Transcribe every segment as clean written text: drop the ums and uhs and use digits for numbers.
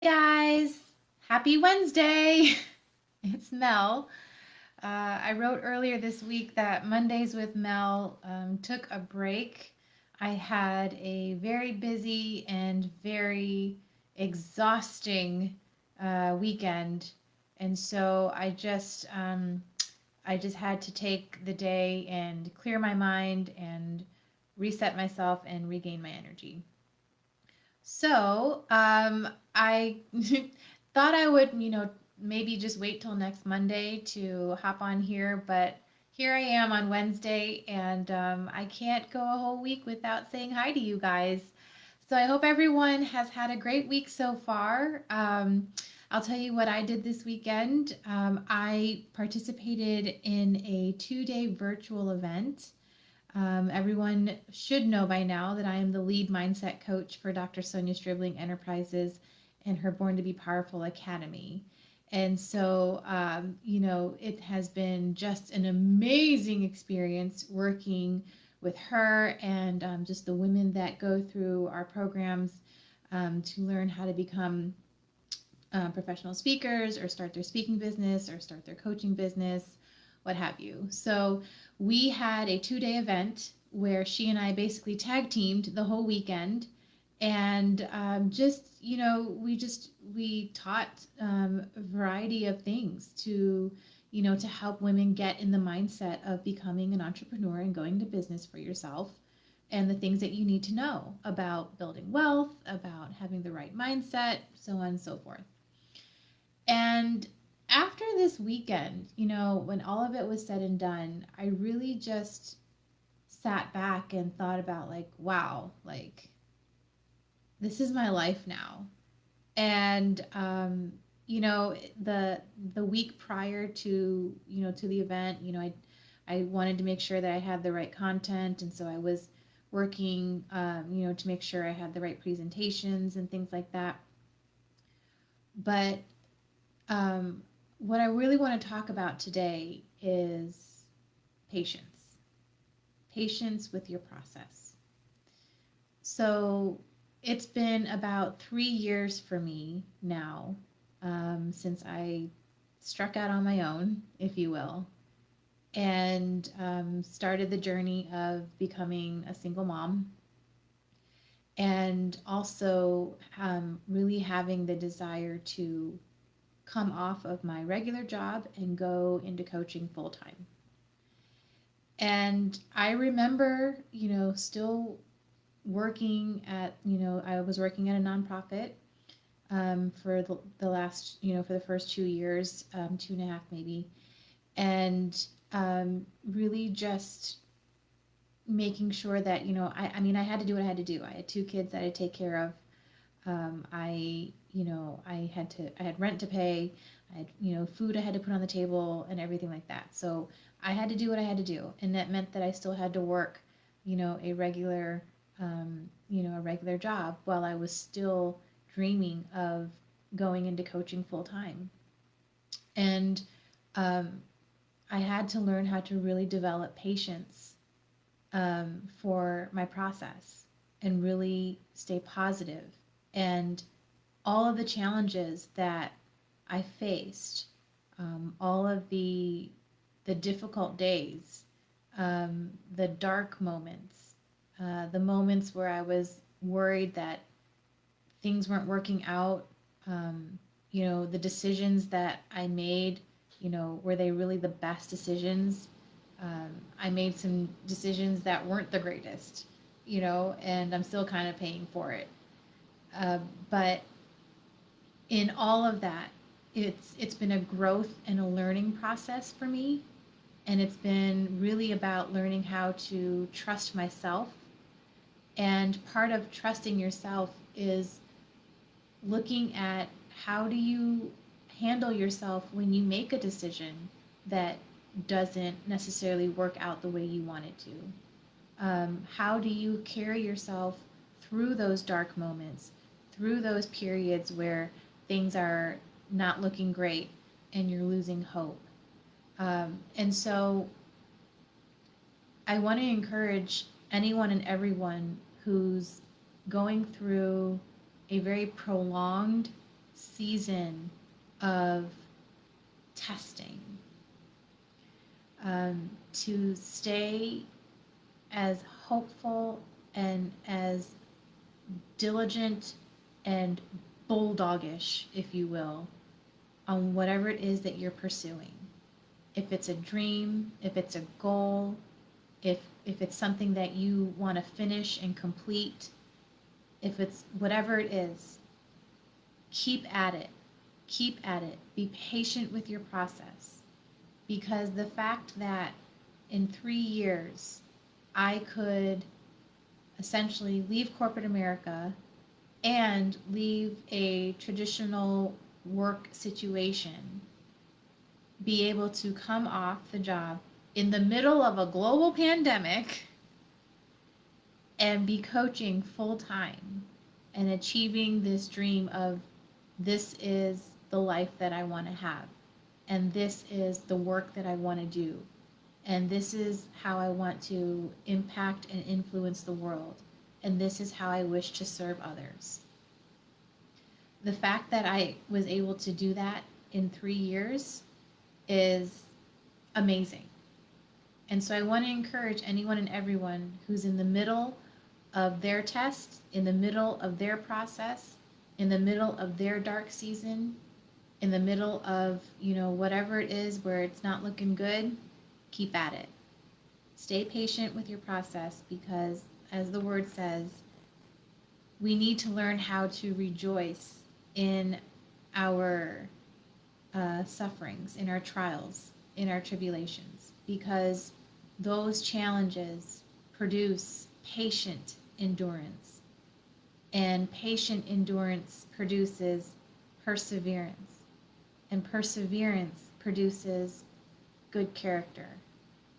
Guys, happy Wednesday. It's Mel. I wrote earlier this week that Mondays with Mel took a break. I had a very busy and very exhausting weekend, and so I just had to take the day and clear my mind and reset myself and regain my energy. I thought I would, maybe just wait till next Monday to hop on here, but here I am on Wednesday, and I can't go a whole week without saying hi to you guys. So I hope everyone has had a great week so far. I'll tell you what I did this weekend. I participated in a 2-day virtual event. Everyone should know by now that I am the lead mindset coach for Dr. Sonia Stribling Enterprises and her Born to Be Powerful Academy. And so, it has been just an amazing experience working with her and just the women that go through our programs to learn how to become professional speakers or start their speaking business or start their coaching business, what have you. So we had a 2-day event where she and I basically tag teamed the whole weekend. And we taught a variety of things to help women get in the mindset of becoming an entrepreneur and going to business for yourself, and the things that you need to know about building wealth, about having the right mindset, so on and so forth. And after this weekend, when all of it was said and done, I really just sat back and thought about, like, wow, like, this is my life now. And the week prior to the event, I wanted to make sure that I had the right content, and so I was working, to make sure I had the right presentations and things like that. But what I really want to talk about today is patience. Patience with your process. So it's been about 3 years for me now, since I struck out on my own, if you will, and started the journey of becoming a single mom, and also really having the desire to come off of my regular job and go into coaching full time. And I remember, still working at, I was working at a nonprofit for the last, for the first 2 years, 2.5 maybe, and really just making sure that, I mean, I had to do what I had to do. I had 2 kids that I take care of. I had rent to pay, I had, food I had to put on the table and everything like that. So I had to do what I had to do, and that meant that I still had to work, a regular job while I was still dreaming of going into coaching full time. And um, I had to learn how to really develop patience for my process and really stay positive. And all of the challenges that I faced, all of the difficult days, the dark moments, the moments where I was worried that things weren't working out, the decisions that I made, were they really the best decisions? I made some decisions that weren't the greatest, and I'm still kind of paying for it. But in all of that, it's been a growth and a learning process for me, and it's been really about learning how to trust myself. And part of trusting yourself is looking at how do you handle yourself when you make a decision that doesn't necessarily work out the way you want it to. How do you carry yourself through those dark moments, through those periods where things are not looking great and you're losing hope? And so I want to encourage anyone and everyone who's going through a very prolonged season of testing, to stay as hopeful and as diligent and bulldogish, if you will, on whatever it is that you're pursuing. If it's a dream, if it's a goal, if it's something that you want to finish and complete, if it's whatever it is, keep at it. Keep at it. Be patient with your process. Because the fact that in 3 years I could essentially leave corporate America and leave a traditional work situation, be able to come off the job in the middle of a global pandemic and be coaching full time and achieving this dream of, this is the life that I want to have, and this is the work that I want to do, and this is how I want to impact and influence the world, and this is how I wish to serve others. The fact that I was able to do that in 3 years is amazing. And so I want to encourage anyone and everyone who's in the middle of their test, in the middle of their process, in the middle of their dark season, in the middle of, whatever it is where it's not looking good, keep at it. Stay patient with your process, because as the word says, we need to learn how to rejoice in our sufferings, in our trials, in our tribulations, because those challenges produce patient endurance, and patient endurance produces perseverance, and perseverance produces good character,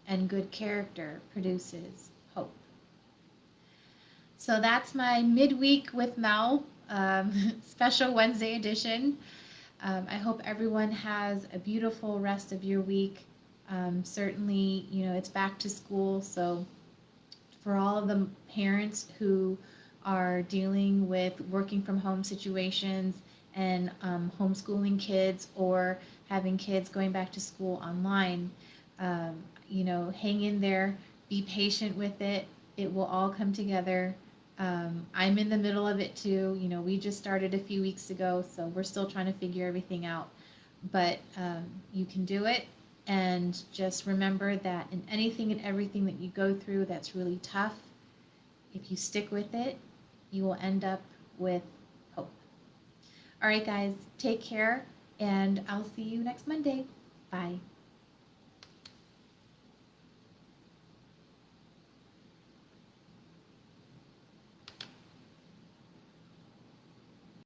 and good character produces hope. So that's my midweek with Mel, special Wednesday edition. I hope everyone has a beautiful rest of your week. Certainly, it's back to school, so for all of the parents who are dealing with working from home situations and homeschooling kids, or having kids going back to school online, hang in there, be patient with it. It will all come together. I'm in the middle of it too. We just started a few weeks ago, so we're still trying to figure everything out. But you can do it. And just remember that in anything and everything that you go through that's really tough, if you stick with it, you will end up with hope. All right, guys, take care, and I'll see you next Monday. Bye.